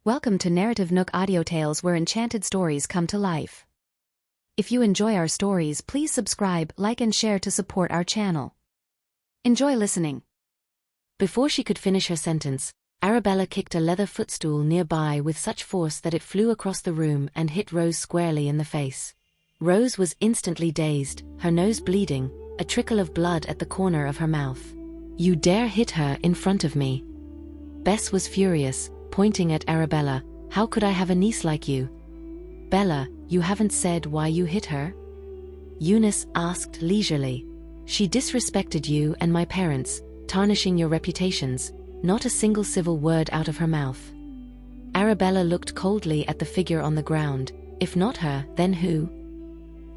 Welcome to NarrativeNook where enchanted stories come to life. If you enjoy our stories, please subscribe, like and share to support our channel. Enjoy listening. Before she could finish her sentence, Arabella kicked a leather footstool nearby with such force that it flew across the room and hit Rose squarely in the face. Rose was instantly dazed, her nose bleeding, a trickle of blood at the corner of her mouth. "You dare hit her in front of me?" Bess was furious, pointing at Arabella. "How could I have a niece like you?" "Bella, you haven't said why you hit her?" Eunice asked leisurely. "She disrespected you and my parents, tarnishing your reputations." Not a single civil word out of her mouth. Arabella looked coldly at the figure on the ground. If not her, then who?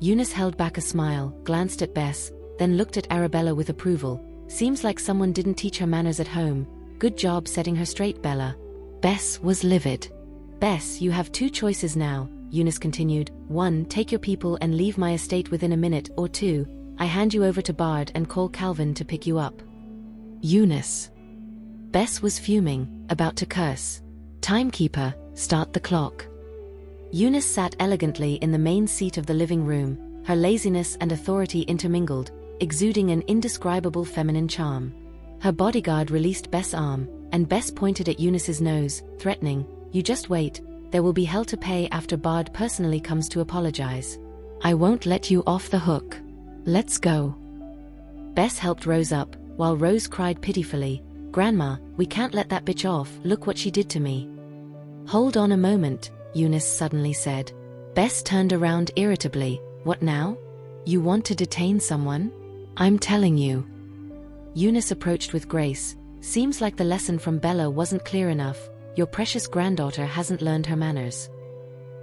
Eunice held back a smile, glanced at Bess, then looked at Arabella with approval. "Seems like someone didn't teach her manners at home. Good job setting her straight, Bella." Bess was livid. "Bess, you have two choices now," Eunice continued. "One, take your people and leave my estate within a minute, or two, I hand you over to Bard and call Calvin to pick you up." Eunice. Bess was fuming, about to curse. "Timekeeper, start the clock." Eunice sat elegantly in the main seat of the living room, her laziness and authority intermingled, exuding an indescribable feminine charm. Her bodyguard released Bess' arm, and Bess pointed at Eunice's nose, threatening, "You just wait, there will be hell to pay after Bard personally comes to apologize. I won't let you off the hook. Let's go." Bess helped Rose up, while Rose cried pitifully, "Grandma, we can't let that bitch off, look what she did to me." "Hold on a moment," Eunice suddenly said. Bess turned around irritably. "What now? You want to detain someone? I'm telling you." Eunice approached with grace. "Seems like the lesson from Bella wasn't clear enough. Your precious granddaughter hasn't learned her manners."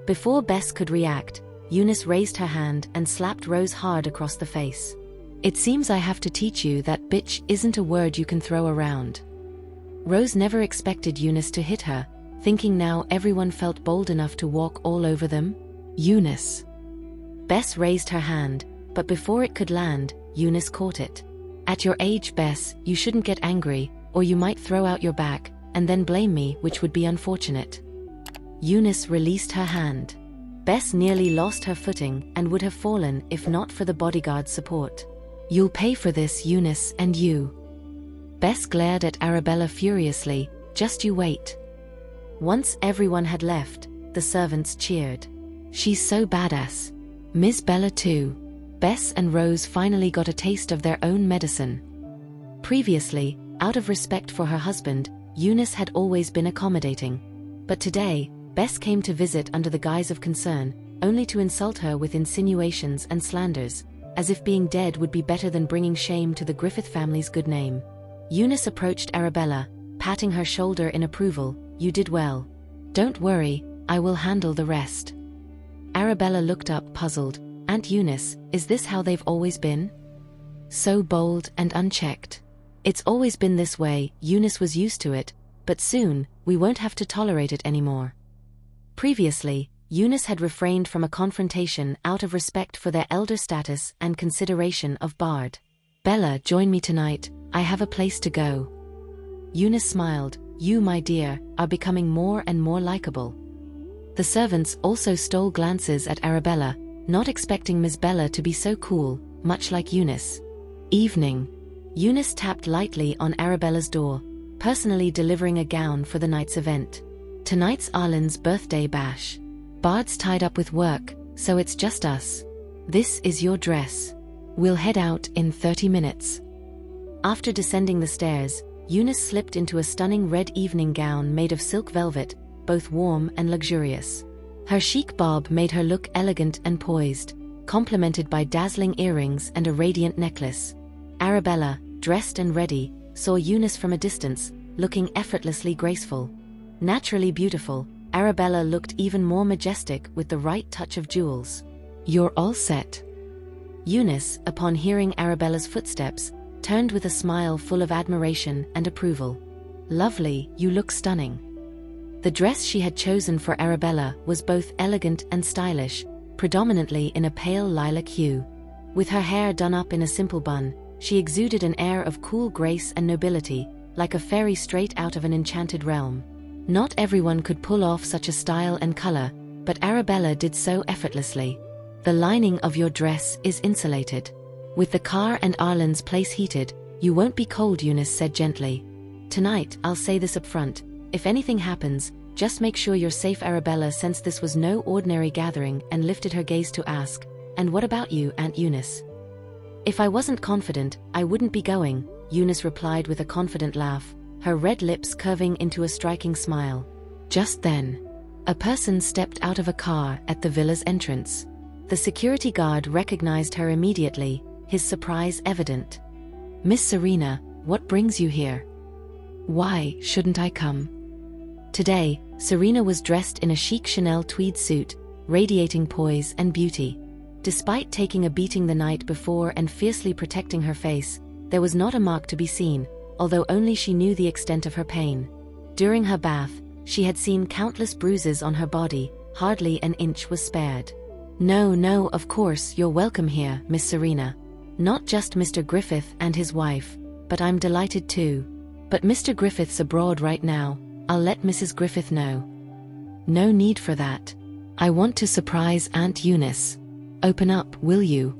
Before Bess could react, Eunice raised her hand and slapped Rose hard across the face. "It seems I have to teach you that bitch isn't a word you can throw around." Rose never expected Eunice to hit her, thinking now everyone felt bold enough to walk all over them. "Eunice." Bess raised her hand, but before it could land, Eunice caught it. "At your age, Bess, you shouldn't get angry, or you might throw out your back, and then blame me, which would be unfortunate." Eunice released her hand. Bess nearly lost her footing and would have fallen if not for the bodyguard's support. "You'll pay for this, Eunice, and you." Bess glared at Arabella furiously. "Just you wait." Once everyone had left, the servants cheered. "She's so badass. Miss Bella too." Bess and Rose finally got a taste of their own medicine. Previously, out of respect for her husband, Eunice had always been accommodating. But today, Bess came to visit under the guise of concern, only to insult her with insinuations and slanders, as if being dead would be better than bringing shame to the Griffith family's good name. Eunice approached Arabella, patting her shoulder in approval. "You did well. Don't worry, I will handle the rest." Arabella looked up puzzled. "Aunt Eunice, is this how they've always been? So bold and unchecked." "It's always been this way," Eunice was used to it, "but soon, we won't have to tolerate it anymore." Previously, Eunice had refrained from a confrontation out of respect for their elder status and consideration of Bard. "Bella, join me tonight, I have a place to go." Eunice smiled. "You, my dear, are becoming more and more likable." The servants also stole glances at Arabella, not expecting Miss Bella to be so cool, much like Eunice. Evening. Eunice tapped lightly on Arabella's door, personally delivering a gown for the night's event. "Tonight's Arlen's birthday bash. Bard's tied up with work, so it's just us. This is your dress. We'll head out in 30 minutes. After descending the stairs, Eunice slipped into a stunning red evening gown made of silk velvet, both warm and luxurious. Her chic bob made her look elegant and poised, complemented by dazzling earrings and a radiant necklace. Arabella, dressed and ready, saw Eunice from a distance, looking effortlessly graceful. Naturally beautiful, Arabella looked even more majestic with the right touch of jewels. "You're all set." Eunice, upon hearing Arabella's footsteps, turned with a smile full of admiration and approval. "Lovely, you look stunning." The dress she had chosen for Arabella was both elegant and stylish, predominantly in a pale lilac hue. With her hair done up in a simple bun, she exuded an air of cool grace and nobility, like a fairy straight out of an enchanted realm. Not everyone could pull off such a style and color, but Arabella did so effortlessly. The lining of your dress is insulated. With the car and Arlen's place heated, you won't be cold, Eunice said gently. Tonight, I'll say this up front. If anything happens, just make sure you're safe. Arabella sensed this was no ordinary gathering and lifted her gaze to ask, and what about you, Aunt Eunice? If I wasn't confident, I wouldn't be going, Eunice replied with a confident laugh, her red lips curving into a striking smile. Just then, a person stepped out of a car at the villa's entrance. The security guard recognized her immediately, his surprise evident. Miss Serena, what brings you here? Why shouldn't I come? Today, Serena was dressed in a chic Chanel tweed suit, radiating poise and beauty. Despite taking a beating the night before and fiercely protecting her face, there was not a mark to be seen, although only she knew the extent of her pain. During her bath, she had seen countless bruises on her body, hardly an inch was spared. No, of course, you're welcome here, Miss Serena. Not just Mr. Griffith and his wife, but I'm delighted too. But Mr. Griffith's abroad right now, I'll let Mrs. Griffith know. No need for that. I want to surprise Aunt Eunice. Open up, will you?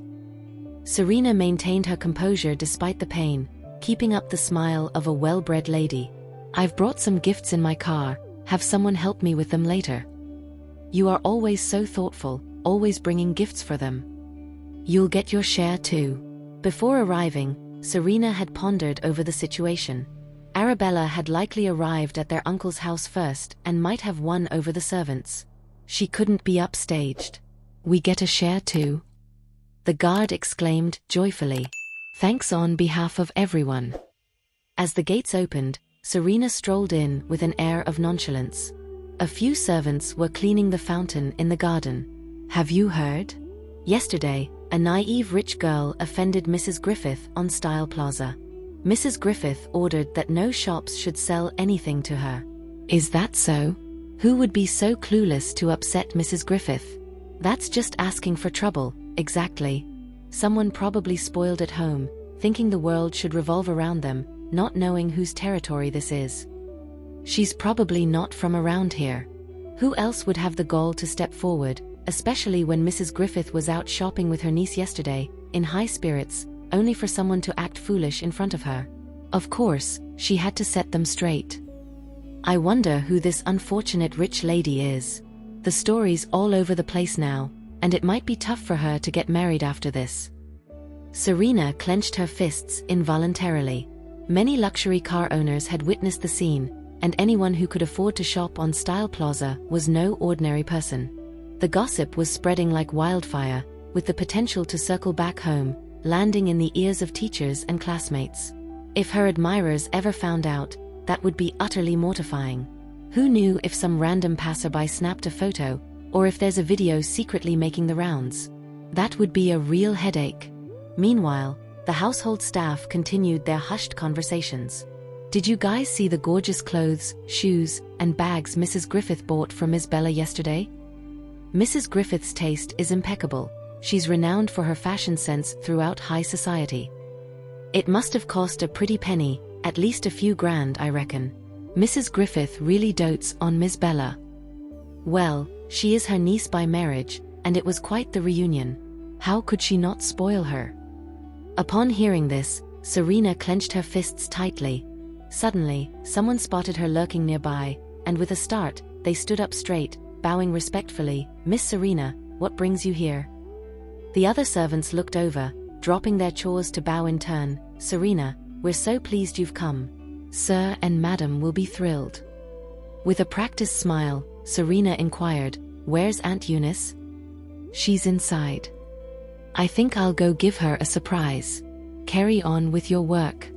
Serena maintained her composure despite the pain, keeping up the smile of a well-bred lady. I've brought some gifts in my car, have someone help me with them later. You are always so thoughtful, always bringing gifts for them. You'll get your share too. Before arriving, Serena had pondered over the situation. Arabella had likely arrived at their uncle's house first and might have won over the servants. She couldn't be upstaged. We get a share too? The guard exclaimed joyfully. Thanks on behalf of everyone. As the gates opened, Serena strolled in with an air of nonchalance. A few servants were cleaning the fountain in the garden. Have you heard? Yesterday, a naive rich girl offended Mrs. Griffith on Style Plaza. Mrs. Griffith ordered that no shops should sell anything to her. Is that so? Who would be so clueless to upset Mrs. Griffith? That's just asking for trouble, exactly. Someone probably spoiled at home, thinking the world should revolve around them, not knowing whose territory this is. She's probably not from around here. Who else would have the gall to step forward, especially when Mrs. Griffith was out shopping with her niece yesterday, in high spirits, only for someone to act foolish in front of her? Of course, she had to set them straight. I wonder who this unfortunate rich lady is. The story's all over the place now, and it might be tough for her to get married after this. Serena clenched her fists involuntarily. Many luxury car owners had witnessed the scene, and anyone who could afford to shop on Style Plaza was no ordinary person. The gossip was spreading like wildfire, with the potential to circle back home, landing in the ears of teachers and classmates. If her admirers ever found out, that would be utterly mortifying. Who knew if some random passerby snapped a photo, or if there's a video secretly making the rounds? That would be a real headache. Meanwhile, the household staff continued their hushed conversations. Did you guys see the gorgeous clothes, shoes, and bags Mrs. Griffith bought for Miss Bella yesterday? Mrs. Griffith's taste is impeccable. She's renowned for her fashion sense throughout high society. It must have cost a pretty penny, at least a few grand, I reckon. Mrs. Griffith really dotes on Miss Bella. Well, she is her niece by marriage, and it was quite the reunion. How could she not spoil her? Upon hearing this, Serena clenched her fists tightly. Suddenly, someone spotted her lurking nearby, and with a start, they stood up straight, bowing respectfully. Miss Serena, what brings you here? The other servants looked over, dropping their chores to bow in turn. Serena, we're so pleased you've come. Sir and Madam will be thrilled. With a practiced smile, Serena inquired, where's Aunt Eunice? She's inside. I think I'll go give her a surprise. Carry on with your work.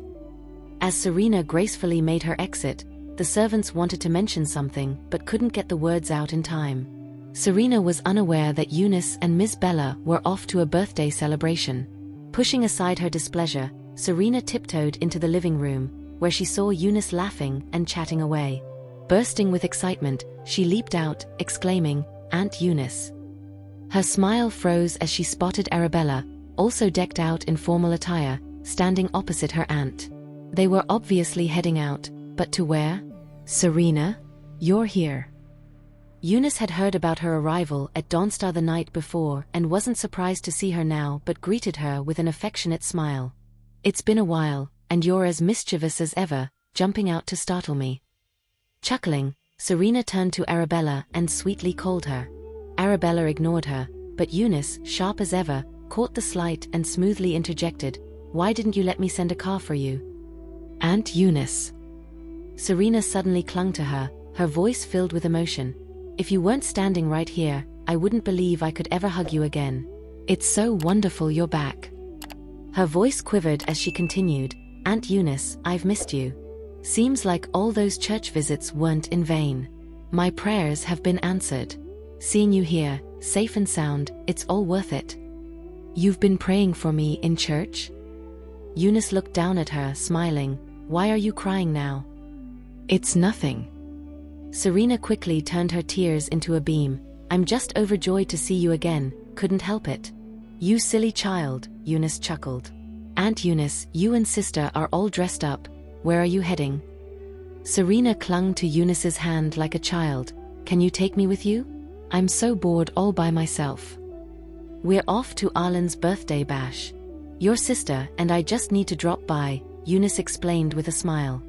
As Serena gracefully made her exit, the servants wanted to mention something but couldn't get the words out in time. Serena was unaware that Eunice and Miss Bella were off to a birthday celebration. Pushing aside her displeasure, Serena tiptoed into the living room, where she saw Eunice laughing and chatting away. Bursting with excitement, she leaped out, exclaiming, Aunt Eunice. Her smile froze as she spotted Arabella, also decked out in formal attire, standing opposite her aunt. They were obviously heading out, but to where? Serena? You're here. Eunice had heard about her arrival at Dawnstar the night before and wasn't surprised to see her now but greeted her with an affectionate smile. It's been a while, and you're as mischievous as ever, jumping out to startle me. Chuckling, Serena turned to Arabella and sweetly called her. Arabella ignored her, but Eunice, sharp as ever, caught the slight and smoothly interjected, "Why didn't you let me send a car for you?" "Aunt Eunice." Serena suddenly clung to her, her voice filled with emotion. "If you weren't standing right here, I wouldn't believe I could ever hug you again. It's so wonderful you're back." Her voice quivered as she continued, "Aunt Eunice, I've missed you. Seems like all those church visits weren't in vain. My prayers have been answered. Seeing you here, safe and sound, it's all worth it." "You've been praying for me in church?" Eunice looked down at her, smiling. "Why are you crying now?" "It's nothing." Serena quickly turned her tears into a beam. "I'm just overjoyed to see you again, couldn't help it." "You silly child," Eunice chuckled. "Aunt Eunice, you and sister are all dressed up. Where are you heading?" Serena clung to Eunice's hand like a child. "Can you take me with you? I'm so bored all by myself." "We're off to Arlen's birthday bash. Your sister and I just need to drop by," Eunice explained with a smile.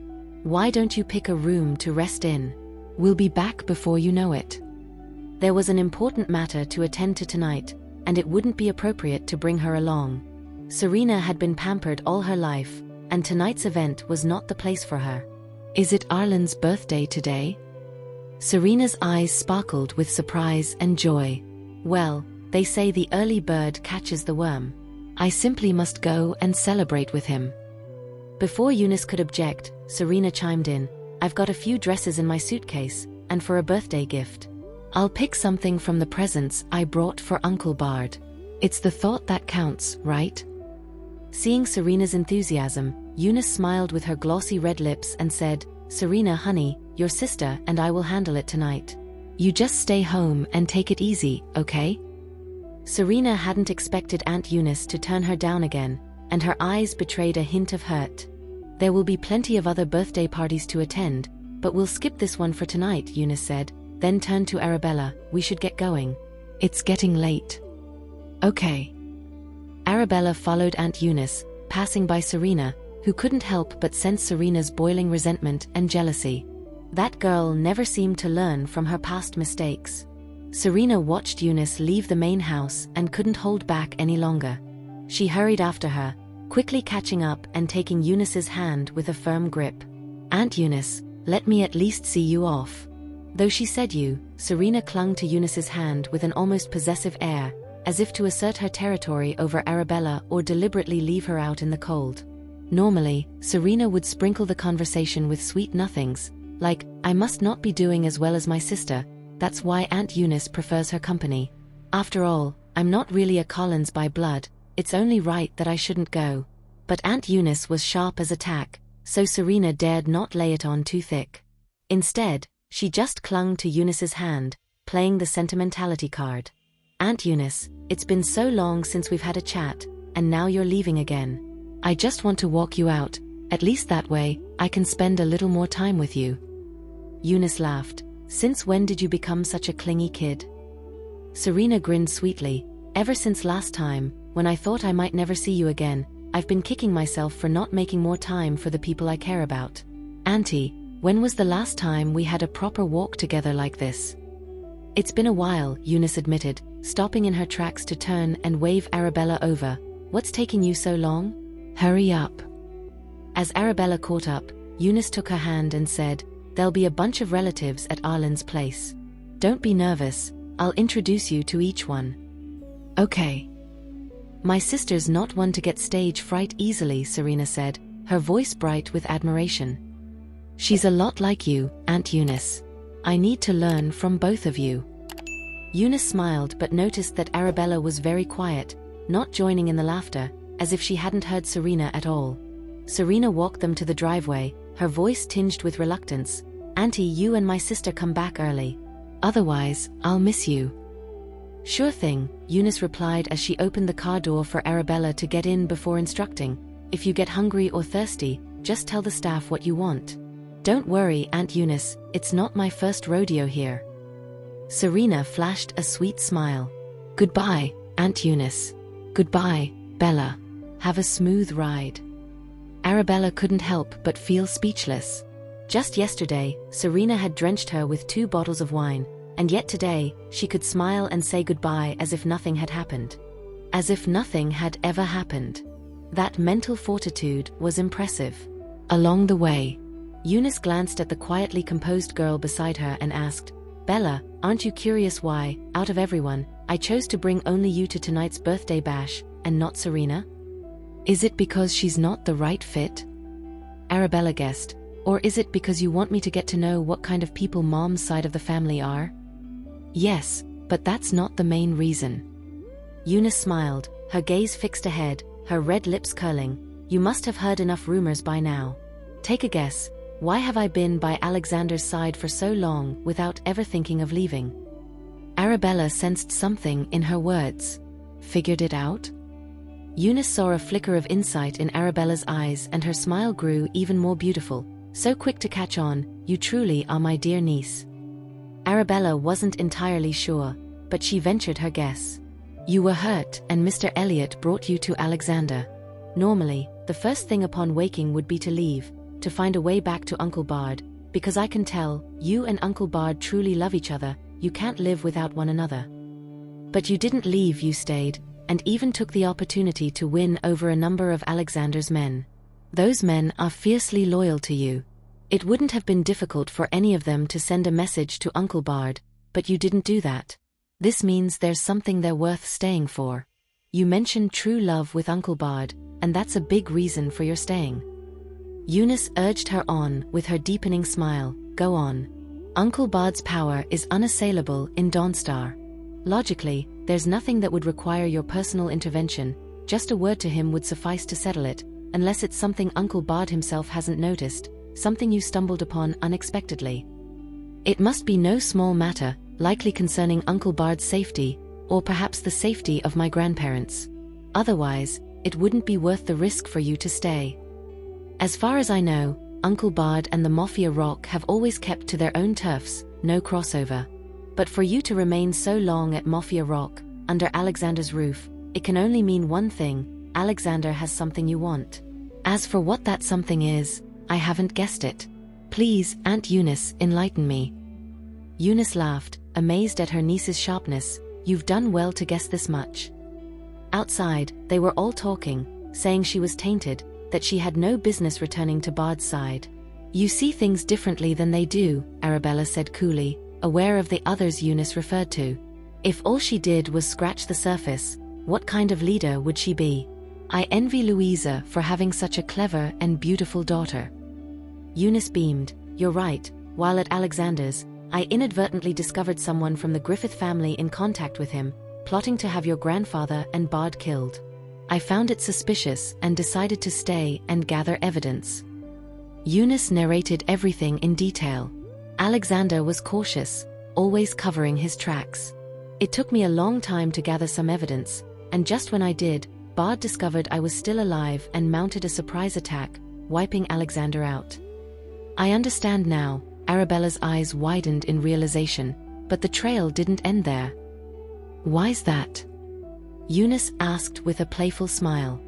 "Why don't you pick a room to rest in? We'll be back before you know it." There was an important matter to attend to tonight, and it wouldn't be appropriate to bring her along. Serena had been pampered all her life, and tonight's event was not the place for her. "Is it Arlen's birthday today?" Serena's eyes sparkled with surprise and joy. "Well, they say the early bird catches the worm. I simply must go and celebrate with him." Before Eunice could object, Serena chimed in, "I've got a few dresses in my suitcase, and for a birthday gift. I'll pick something from the presents I brought for Uncle Bard. It's the thought that counts, right?" Seeing Serena's enthusiasm, Eunice smiled with her glossy red lips and said, "Serena, honey, your sister and I will handle it tonight. You just stay home and take it easy, okay?" Serena hadn't expected Aunt Eunice to turn her down again, and her eyes betrayed a hint of hurt. "There will be plenty of other birthday parties to attend, but we'll skip this one for tonight," Eunice said, then turned to Arabella. "We should get going. It's getting late." "Okay." Arabella followed Aunt Eunice, passing by Serena, who couldn't help but sense Serena's boiling resentment and jealousy. That girl never seemed to learn from her past mistakes. Serena watched Eunice leave the main house and couldn't hold back any longer. She hurried after her, quickly catching up and taking Eunice's hand with a firm grip. "Aunt Eunice, let me at least see you off." Though she said you, Serena clung to Eunice's hand with an almost possessive air, as if to assert her territory over Arabella or deliberately leave her out in the cold. Normally, Serena would sprinkle the conversation with sweet nothings, like, "I must not be doing as well as my sister, that's why Aunt Eunice prefers her company. After all, I'm not really a Collins by blood, it's only right that I shouldn't go." But Aunt Eunice was sharp as a tack, so Serena dared not lay it on too thick. Instead, she just clung to Eunice's hand, playing the sentimentality card. "Aunt Eunice, it's been so long since we've had a chat, and now you're leaving again. I just want to walk you out, at least that way, I can spend a little more time with you." Eunice laughed. "Since when did you become such a clingy kid?" Serena grinned sweetly. "Ever since last time, when I thought I might never see you again, I've been kicking myself for not making more time for the people I care about. Auntie, when was the last time we had a proper walk together like this?" "It's been a while," Eunice admitted, stopping in her tracks to turn and wave Arabella over. "What's taking you so long? Hurry up." As Arabella caught up, Eunice took her hand and said, "There'll be a bunch of relatives at Arlen's place. Don't be nervous, I'll introduce you to each one." "Okay." "My sister's not one to get stage fright easily," Serena said, her voice bright with admiration. "She's a lot like you, Aunt Eunice. I need to learn from both of you." Eunice smiled but noticed that Arabella was very quiet, not joining in the laughter, as if she hadn't heard Serena at all. Serena walked them to the driveway, her voice tinged with reluctance. "Auntie, you and my sister come back early. Otherwise, I'll miss you." "Sure thing," Eunice replied as she opened the car door for Arabella to get in before instructing, "If you get hungry or thirsty, just tell the staff what you want." Don't worry, Aunt Eunice, it's not my first rodeo here. Serena flashed a sweet smile. Goodbye, Aunt Eunice. Goodbye, Bella. Have a smooth ride. Arabella couldn't help but feel speechless. Just yesterday, Serena had drenched her with 2 bottles of wine, and yet today, she could smile and say goodbye as if nothing had happened. As if nothing had ever happened. That mental fortitude was impressive. Along the way, Eunice glanced at the quietly composed girl beside her and asked, Bella, aren't you curious why, out of everyone, I chose to bring only you to tonight's birthday bash, and not Serena? Is it because she's not the right fit? Arabella guessed. Or is it because you want me to get to know what kind of people Mom's side of the family are? Yes, but that's not the main reason. Eunice smiled, her gaze fixed ahead, her red lips curling. You must have heard enough rumors by now. Take a guess. Why have I been by Alexander's side for so long without ever thinking of leaving? Arabella sensed something in her words. Figured it out? Eunice saw a flicker of insight in Arabella's eyes and her smile grew even more beautiful. So quick to catch on, you truly are my dear niece. Arabella wasn't entirely sure, but she ventured her guess. You were hurt and Mr. Elliot brought you to Alexander. Normally, the first thing upon waking would be to leave, to find a way back to Uncle Bard, because I can tell, you and Uncle Bard truly love each other, you can't live without one another. But you didn't leave, you stayed, and even took the opportunity to win over a number of Alexander's men. Those men are fiercely loyal to you. It wouldn't have been difficult for any of them to send a message to Uncle Bard, but you didn't do that. This means there's something they're worth staying for. You mentioned true love with Uncle Bard, and that's a big reason for your staying. Eunice urged her on with her deepening smile. Go on. Uncle Bard's power is unassailable in Dawnstar. Logically, there's nothing that would require your personal intervention, just a word to him would suffice to settle it, unless it's something Uncle Bard himself hasn't noticed, something you stumbled upon unexpectedly. It must be no small matter, likely concerning Uncle Bard's safety, or perhaps the safety of my grandparents. Otherwise, it wouldn't be worth the risk for you to stay. As far as I know, Uncle Bard and the Mafia Rock have always kept to their own turfs, no crossover. But for you to remain so long at Mafia Rock, under Alexander's roof, it can only mean one thing: Alexander has something you want. As for what that something is, I haven't guessed it. Please, Aunt Eunice, enlighten me. Eunice laughed, amazed at her niece's sharpness. You've done well to guess this much. Outside, they were all talking, saying she was tainted, that she had no business returning to Bard's side. You see things differently than they do, Arabella said coolly, aware of the others Eunice referred to. If all she did was scratch the surface, what kind of leader would she be? I envy Louisa for having such a clever and beautiful daughter. Eunice beamed. You're right, while at Alexander's, I inadvertently discovered someone from the Griffith family in contact with him, plotting to have your grandfather and Bard killed. I found it suspicious and decided to stay and gather evidence. Eunice narrated everything in detail. Alexander was cautious, always covering his tracks. It took me a long time to gather some evidence, and just when I did, Bard discovered I was still alive and mounted a surprise attack, wiping Alexander out. I understand now, Arabella's eyes widened in realization, but the trail didn't end there. Why's that? Eunice asked with a playful smile.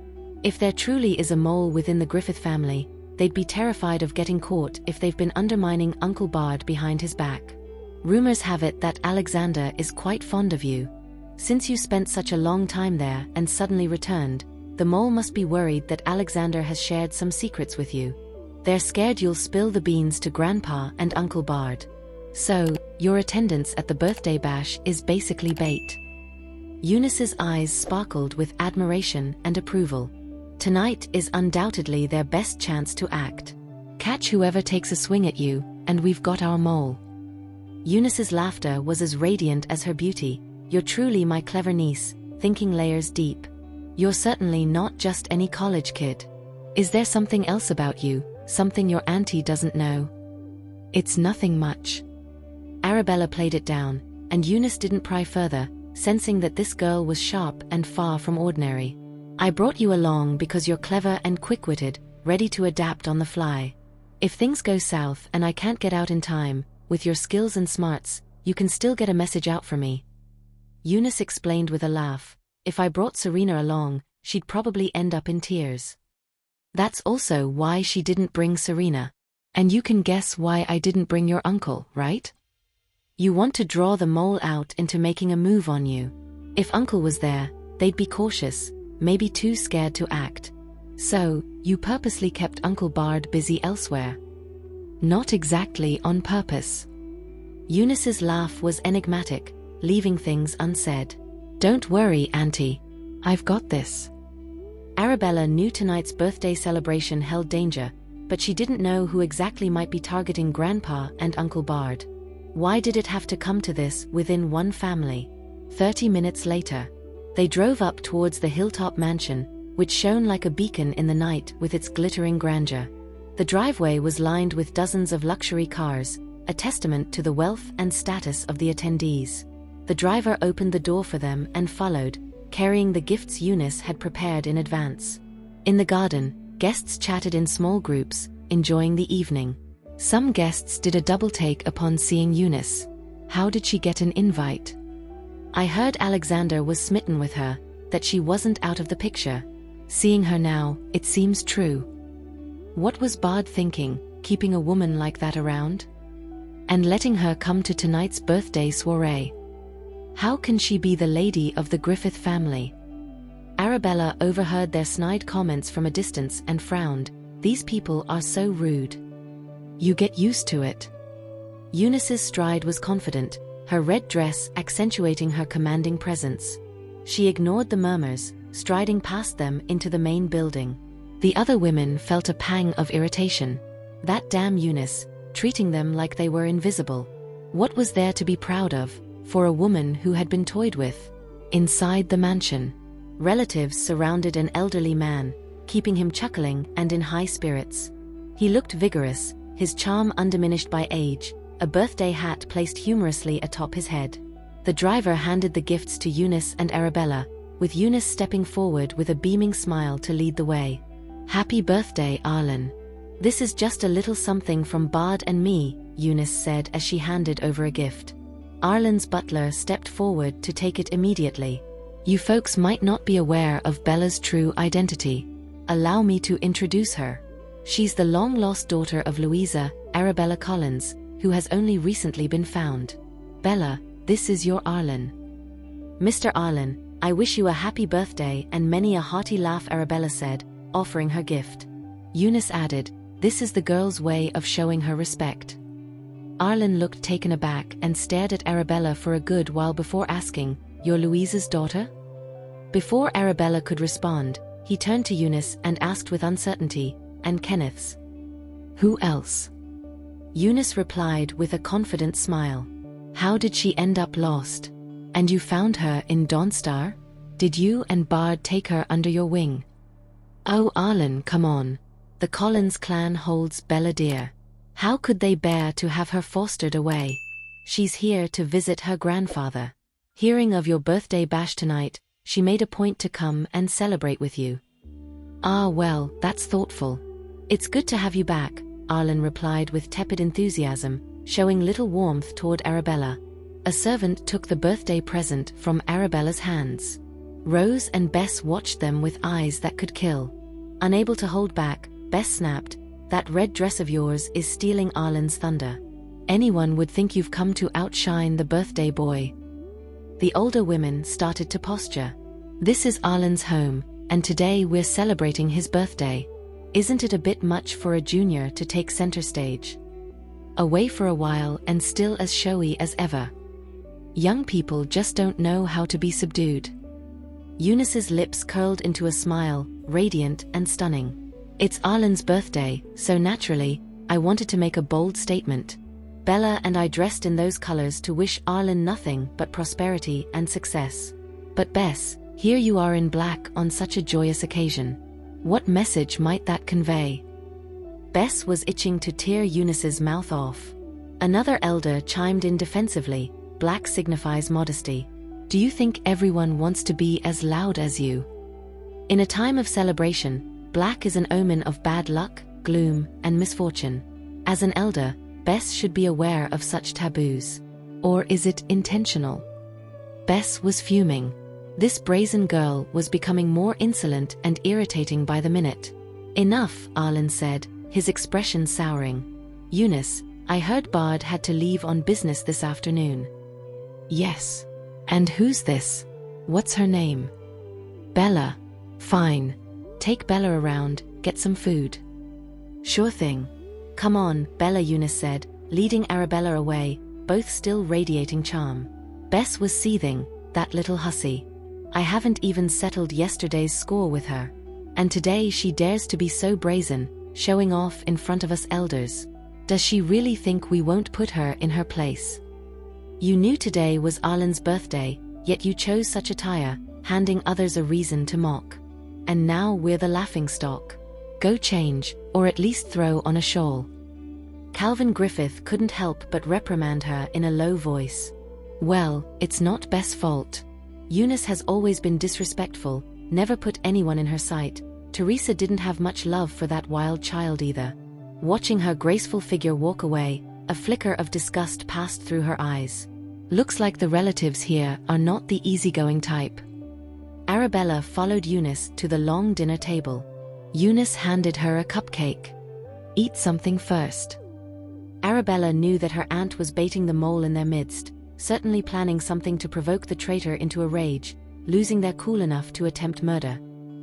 If there truly is a mole within the Griffith family, they'd be terrified of getting caught if they've been undermining Uncle Bard behind his back. Rumors have it that Alexander is quite fond of you. Since you spent such a long time there and suddenly returned, the mole must be worried that Alexander has shared some secrets with you. They're scared you'll spill the beans to Grandpa and Uncle Bard. So, your attendance at the birthday bash is basically bait. Eunice's eyes sparkled with admiration and approval. Tonight is undoubtedly their best chance to act. Catch whoever takes a swing at you, and we've got our mole. Eunice's laughter was as radiant as her beauty. You're truly my clever niece, thinking layers deep. You're certainly not just any college kid. Is there something else about you, something your auntie doesn't know? It's nothing much. Arabella played it down, and Eunice didn't pry further, sensing that this girl was sharp and far from ordinary. I brought you along because you're clever and quick-witted, ready to adapt on the fly. If things go south and I can't get out in time, with your skills and smarts, you can still get a message out for me. Eunice explained with a laugh. If I brought Serena along, she'd probably end up in tears. That's also why she didn't bring Serena. And you can guess why I didn't bring your uncle, right? You want to draw the mole out into making a move on you. If Uncle was there, they'd be cautious, maybe too scared to act. So, you purposely kept Uncle Bard busy elsewhere. Not exactly on purpose. Eunice's laugh was enigmatic, leaving things unsaid. Don't worry, Auntie. I've got this. Arabella knew tonight's birthday celebration held danger, but she didn't know who exactly might be targeting Grandpa and Uncle Bard. Why did it have to come to this within one family? 30 minutes later, they drove up towards the hilltop mansion, which shone like a beacon in the night with its glittering grandeur. The driveway was lined with dozens of luxury cars, a testament to the wealth and status of the attendees. The driver opened the door for them and followed, carrying the gifts Eunice had prepared in advance. In the garden, guests chatted in small groups, enjoying the evening. Some guests did a double take upon seeing Eunice. How did she get an invite? I heard Alexander was smitten with her, that she wasn't out of the picture. Seeing her now, it seems true. What was Bard thinking, keeping a woman like that around? And letting her come to tonight's birthday soiree? How can she be the lady of the Griffith family? Arabella overheard their snide comments from a distance and frowned. These people are so rude. You get used to it. Eunice's stride was confident, her red dress accentuating her commanding presence. She ignored the murmurs, striding past them into the main building. The other women felt a pang of irritation. That damn Eunice, treating them like they were invisible. What was there to be proud of, for a woman who had been toyed with? Inside the mansion, relatives surrounded an elderly man, keeping him chuckling and in high spirits. He looked vigorous, his charm undiminished by age, a birthday hat placed humorously atop his head. The driver handed the gifts to Eunice and Arabella, with Eunice stepping forward with a beaming smile to lead the way. Happy birthday, Arlen. This is just a little something from Bard and me, Eunice said as she handed over a gift. Arlen's butler stepped forward to take it immediately. You folks might not be aware of Bella's true identity. Allow me to introduce her. She's the long-lost daughter of Louisa, Arabella Collins, who has only recently been found. Bella, this is your Arlen. Mr. Arlen, I wish you a happy birthday and many a hearty laugh, Arabella said, offering her gift. Eunice added, this is the girl's way of showing her respect. Arlen looked taken aback and stared at Arabella for a good while before asking, you're Louisa's daughter? Before Arabella could respond, he turned to Eunice and asked with uncertainty, and Kenneth's? Who else? Eunice replied with a confident smile. How did she end up lost? And you found her in Dawnstar? Did you and Bard take her under your wing? Oh, Arlen, come on. The Collins clan holds Bella dear. How could they bear to have her fostered away? She's here to visit her grandfather. Hearing of your birthday bash tonight, she made a point to come and celebrate with you. Ah, well, that's thoughtful. It's good to have you back, Arlen replied with tepid enthusiasm, showing little warmth toward Arabella. A servant took the birthday present from Arabella's hands. Rose and Bess watched them with eyes that could kill. Unable to hold back, Bess snapped, that red dress of yours is stealing Arlen's thunder. Anyone would think you've come to outshine the birthday boy. The older women started to posture. This is Arlen's home, and today we're celebrating his birthday. Isn't it a bit much for a junior to take center stage? Away for a while and still as showy as ever. Young people just don't know how to be subdued. Eunice's lips curled into a smile, radiant and stunning. It's Arlen's birthday, so naturally, I wanted to make a bold statement. Bella and I dressed in those colors to wish Arlen nothing but prosperity and success. But Bess, here you are in black on such a joyous occasion. What message might that convey? Bess was itching to tear Eunice's mouth off. Another elder chimed in defensively, black signifies modesty. Do you think everyone wants to be as loud as you? In a time of celebration, black is an omen of bad luck, gloom and misfortune. As an elder, Bess should be aware of such taboos. Or is it intentional? Bess was fuming. This brazen girl was becoming more insolent and irritating by the minute. Enough, Arlen said, his expression souring. Eunice, I heard Bard had to leave on business this afternoon. Yes. And who's this? What's her name? Bella. Fine. Take Bella around, get some food. Sure thing. Come on, Bella, Eunice said, leading Arabella away, both still radiating charm. Bess was seething, that little hussy. I haven't even settled yesterday's score with her. And today she dares to be so brazen, showing off in front of us elders. Does she really think we won't put her in her place? You knew today was Arlen's birthday, yet you chose such attire, handing others a reason to mock. And now we're the laughingstock. Go change, or at least throw on a shawl. Calvin Griffith couldn't help but reprimand her in a low voice. Well, it's not Bess' fault. Eunice has always been disrespectful, never put anyone in her sight. Teresa didn't have much love for that wild child either. Watching her graceful figure walk away, a flicker of disgust passed through her eyes. Looks like the relatives here are not the easygoing type. Arabella followed Eunice to the long dinner table. Eunice handed her a cupcake. Eat something first. Arabella knew that her aunt was baiting the mole in their midst, certainly planning something to provoke the traitor into a rage, losing their cool enough to attempt murder.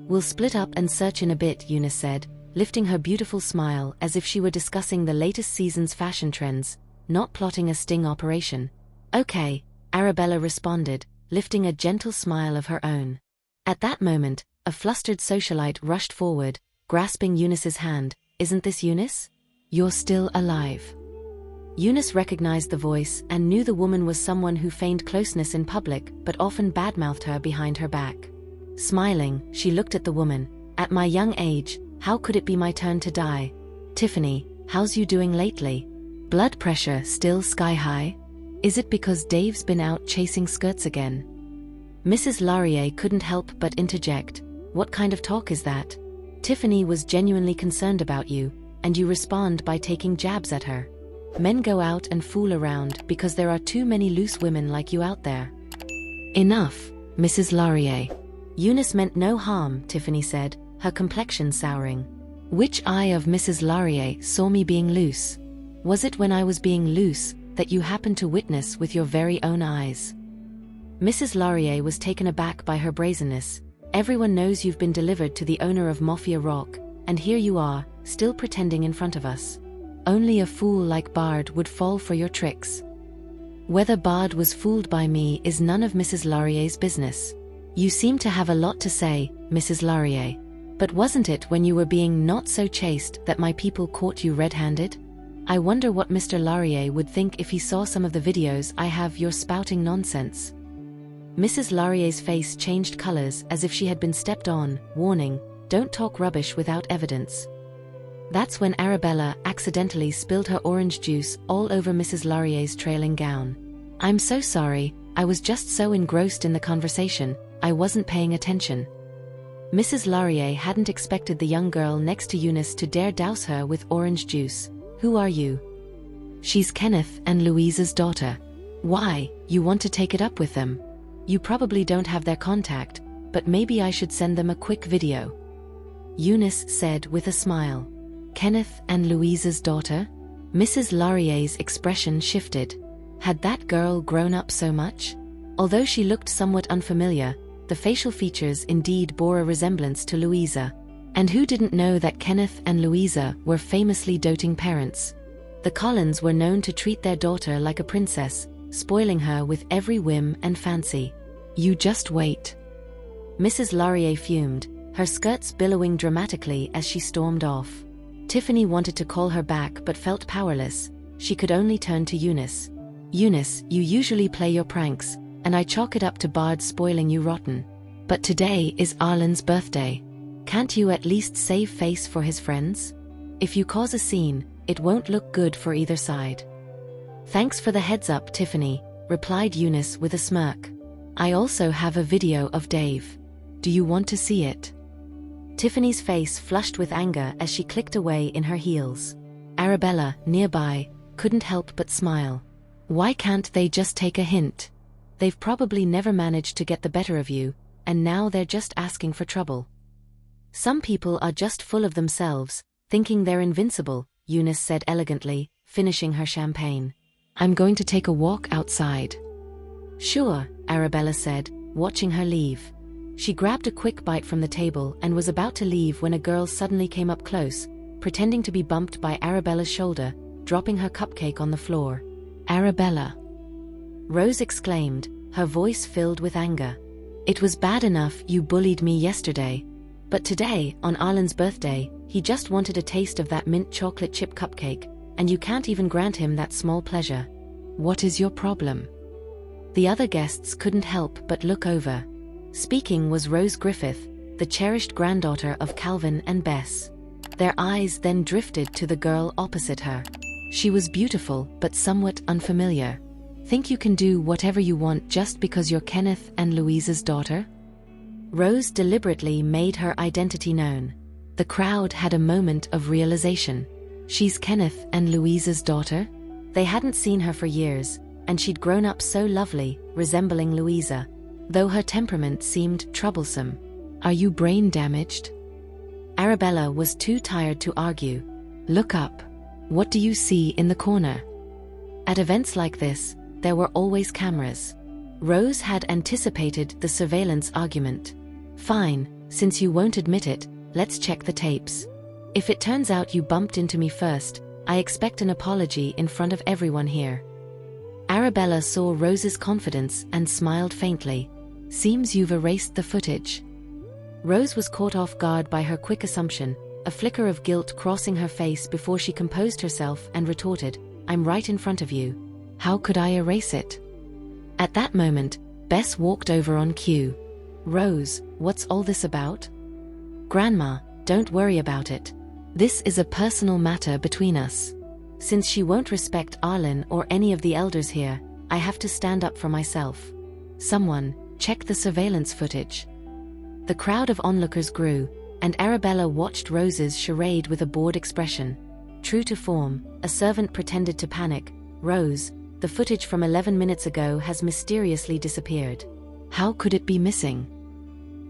We'll split up and search in a bit, Eunice said, lifting her beautiful smile as if she were discussing the latest season's fashion trends, not plotting a sting operation. Okay, Arabella responded, lifting a gentle smile of her own. At that moment, a flustered socialite rushed forward, grasping Eunice's hand. Isn't this Eunice? You're still alive. Eunice recognized the voice and knew the woman was someone who feigned closeness in public but often badmouthed her behind her back. Smiling, she looked at the woman. At my young age, how could it be my turn to die? Tiffany, how's you doing lately? Blood pressure still sky high? Is it because Dave's been out chasing skirts again? Mrs. Laurier couldn't help but interject. What kind of talk is that? Tiffany was genuinely concerned about you, and you respond by taking jabs at her. Men go out and fool around because there are too many loose women like you out there. Enough, Mrs. Laurier. Eunice meant no harm, Tiffany said, her complexion souring. Which eye of Mrs. Laurier saw me being loose? Was it when I was being loose that you happened to witness with your very own eyes? Mrs. Laurier was taken aback by her brazenness. Everyone knows you've been delivered to the owner of Mafia Rock, and here you are, still pretending in front of us. Only a fool like Bard would fall for your tricks. Whether Bard was fooled by me is none of Mrs. Laurier's business. You seem to have a lot to say, Mrs. Laurier. But wasn't it when you were being not so chaste that my people caught you red-handed? I wonder what Mr. Laurier would think if he saw some of the videos I have you're spouting nonsense. Mrs. Laurier's face changed colors as if she had been stepped on, warning, don't talk rubbish without evidence. That's when Arabella accidentally spilled her orange juice all over Mrs. Laurier's trailing gown. I'm so sorry, I was just so engrossed in the conversation, I wasn't paying attention. Mrs. Laurier hadn't expected the young girl next to Eunice to dare douse her with orange juice. Who are you? She's Kenneth and Louisa's daughter. Why, you want to take it up with them? You probably don't have their contact, but maybe I should send them a quick video. Eunice said with a smile. Kenneth and Louisa's daughter? Mrs. Laurier's expression shifted. Had that girl grown up so much? Although she looked somewhat unfamiliar, the facial features indeed bore a resemblance to Louisa. And who didn't know that Kenneth and Louisa were famously doting parents? The Collins were known to treat their daughter like a princess, spoiling her with every whim and fancy. You just wait. Mrs. Laurier fumed, her skirts billowing dramatically as she stormed off. Tiffany wanted to call her back but felt powerless. She could only turn to Eunice. Eunice, you usually play your pranks, and I chalk it up to Bard spoiling you rotten. But today is Arlen's birthday. Can't you at least save face for his friends? If you cause a scene, it won't look good for either side. Thanks for the heads up, Tiffany, replied Eunice with a smirk. I also have a video of Dave. Do you want to see it? Tiffany's face flushed with anger as she clicked away in her heels. Arabella, nearby, couldn't help but smile. Why can't they just take a hint? They've probably never managed to get the better of you, and now they're just asking for trouble. Some people are just full of themselves, thinking they're invincible, Eunice said elegantly, finishing her champagne. I'm going to take a walk outside. Sure, Arabella said, watching her leave. She grabbed a quick bite from the table and was about to leave when a girl suddenly came up close, pretending to be bumped by Arabella's shoulder, dropping her cupcake on the floor. Arabella! Rose exclaimed, her voice filled with anger. It was bad enough you bullied me yesterday, but today, on Arlen's birthday, he just wanted a taste of that mint chocolate chip cupcake, and you can't even grant him that small pleasure. What is your problem? The other guests couldn't help but look over. Speaking was Rose Griffith, the cherished granddaughter of Calvin and Bess. Their eyes then drifted to the girl opposite her. She was beautiful but somewhat unfamiliar. Think you can do whatever you want just because you're Kenneth and Louise's daughter? Rose deliberately made her identity known. The crowd had a moment of realization. She's Kenneth and Louise's daughter? They hadn't seen her for years, and she'd grown up so lovely, resembling Louisa, though her temperament seemed troublesome. Are you brain damaged? Arabella was too tired to argue. Look up. What do you see in the corner? At events like this, there were always cameras. Rose had anticipated the surveillance argument. Fine, since you won't admit it, let's check the tapes. If it turns out you bumped into me first, I expect an apology in front of everyone here. Arabella saw Rose's confidence and smiled faintly. Seems you've erased the footage. Rose was caught off guard by her quick assumption, a flicker of guilt crossing her face before she composed herself and retorted, I'm right in front of you. How could I erase it? At that moment, Bess walked over on cue. Rose, what's all this about? Grandma, don't worry about it. This is a personal matter between us. Since she won't respect Arlen or any of the elders here, I have to stand up for myself. Someone, check the surveillance footage. The crowd of onlookers grew, and Arabella watched Rose's charade with a bored expression. True to form, a servant pretended to panic. Rose, the footage from 11 minutes ago has mysteriously disappeared. How could it be missing?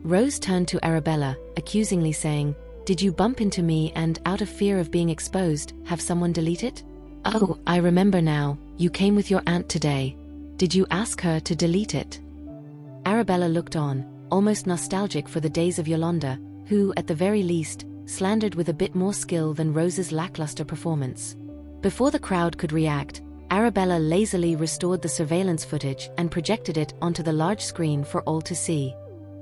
Rose turned to Arabella, accusingly saying, Did you bump into me and, out of fear of being exposed, have someone delete it? Oh, I remember now, you came with your aunt today. Did you ask her to delete it? Arabella looked on, almost nostalgic for the days of Yolanda, who, at the very least, slandered with a bit more skill than Rose's lackluster performance. Before the crowd could react, Arabella lazily restored the surveillance footage and projected it onto the large screen for all to see.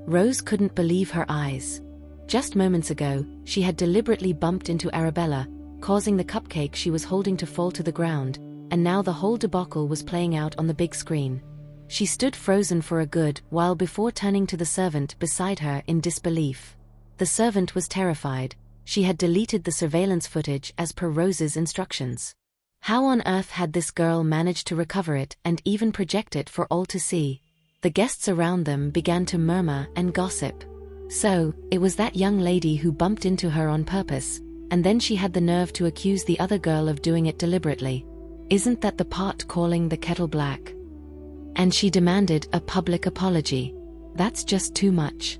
Rose couldn't believe her eyes. Just moments ago, she had deliberately bumped into Arabella, causing the cupcake she was holding to fall to the ground, and now the whole debacle was playing out on the big screen. She stood frozen for a good while before turning to the servant beside her in disbelief. The servant was terrified. She had deleted the surveillance footage as per Rose's instructions. How on earth had this girl managed to recover it and even project it for all to see? The guests around them began to murmur and gossip. So, it was that young lady who bumped into her on purpose, and then she had the nerve to accuse the other girl of doing it deliberately. Isn't that the pot calling the kettle black? And she demanded a public apology. That's just too much.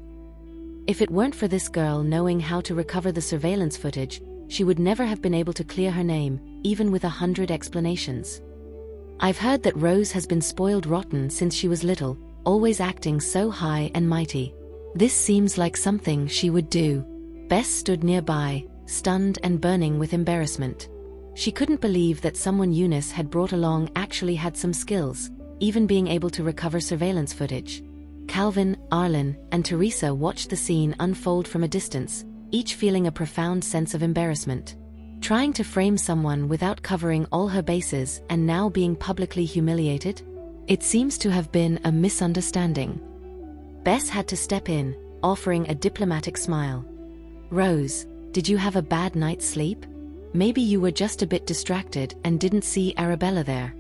If it weren't for this girl knowing how to recover the surveillance footage, she would never have been able to clear her name, even with 100 explanations. I've heard that Rose has been spoiled rotten since she was little, always acting so high and mighty. This seems like something she would do. Bess stood nearby, stunned and burning with embarrassment. She couldn't believe that someone Eunice had brought along actually had some skills, even being able to recover surveillance footage. Calvin, Arlen, and Teresa watched the scene unfold from a distance, each feeling a profound sense of embarrassment. Trying to frame someone without covering all her bases and now being publicly humiliated? It seems to have been a misunderstanding. Bess had to step in, offering a diplomatic smile. Rose, did you have a bad night's sleep? Maybe you were just a bit distracted and didn't see Arabella there.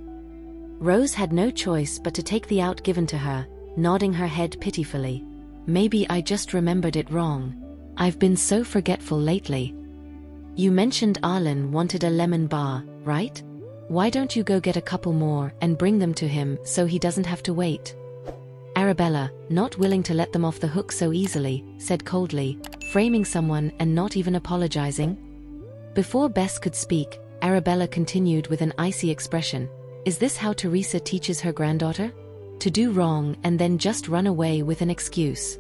Rose had no choice but to take the out given to her, nodding her head pitifully. Maybe I just remembered it wrong. I've been so forgetful lately. You mentioned Arlen wanted a lemon bar, right? Why don't you go get a couple more and bring them to him so he doesn't have to wait? Arabella, not willing to let them off the hook so easily, said coldly, framing someone and not even apologizing. Before Bess could speak, Arabella continued with an icy expression. Is this how Teresa teaches her granddaughter? To do wrong and then just run away with an excuse.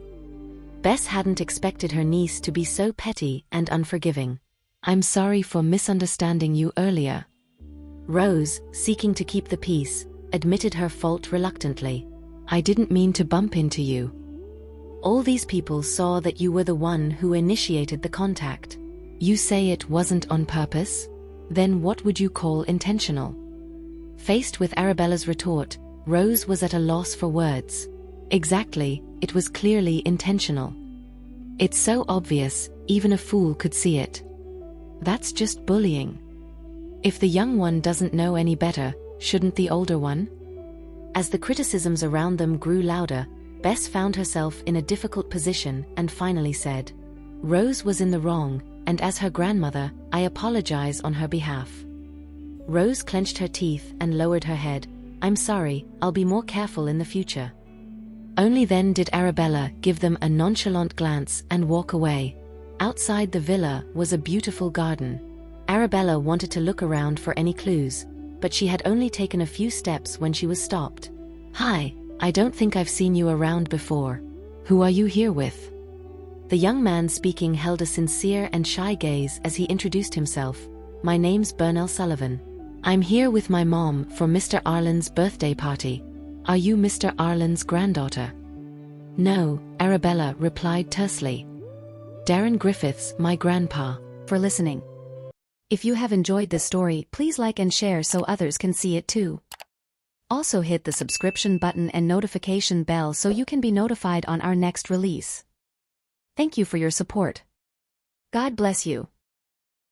Bess hadn't expected her niece to be so petty and unforgiving. I'm sorry for misunderstanding you earlier. Rose, seeking to keep the peace, admitted her fault reluctantly. I didn't mean to bump into you. All these people saw that you were the one who initiated the contact. You say it wasn't on purpose? Then what would you call intentional? Faced with Arabella's retort, Rose was at a loss for words. Exactly, it was clearly intentional. It's so obvious, even a fool could see it. That's just bullying. If the young one doesn't know any better, shouldn't the older one? As the criticisms around them grew louder, Bess found herself in a difficult position and finally said, Rose was in the wrong, and as her grandmother, I apologize on her behalf. Rose clenched her teeth and lowered her head. I'm sorry, I'll be more careful in the future. Only then did Arabella give them a nonchalant glance and walk away. Outside the villa was a beautiful garden. Arabella wanted to look around for any clues, but she had only taken a few steps when she was stopped. Hi, I don't think I've seen you around before. Who are you here with? The young man speaking held a sincere and shy gaze as he introduced himself. My name's Bernell Sullivan. I'm here with my mom for Mr. Arlen's birthday party. Are you Mr. Arlen's granddaughter? No, Arabella replied tersely. Darren Griffiths, my grandpa. For listening. If you have enjoyed this story, please like and share so others can see it too. Also hit the subscription button and notification bell so you can be notified on our next release. Thank you for your support. God bless you.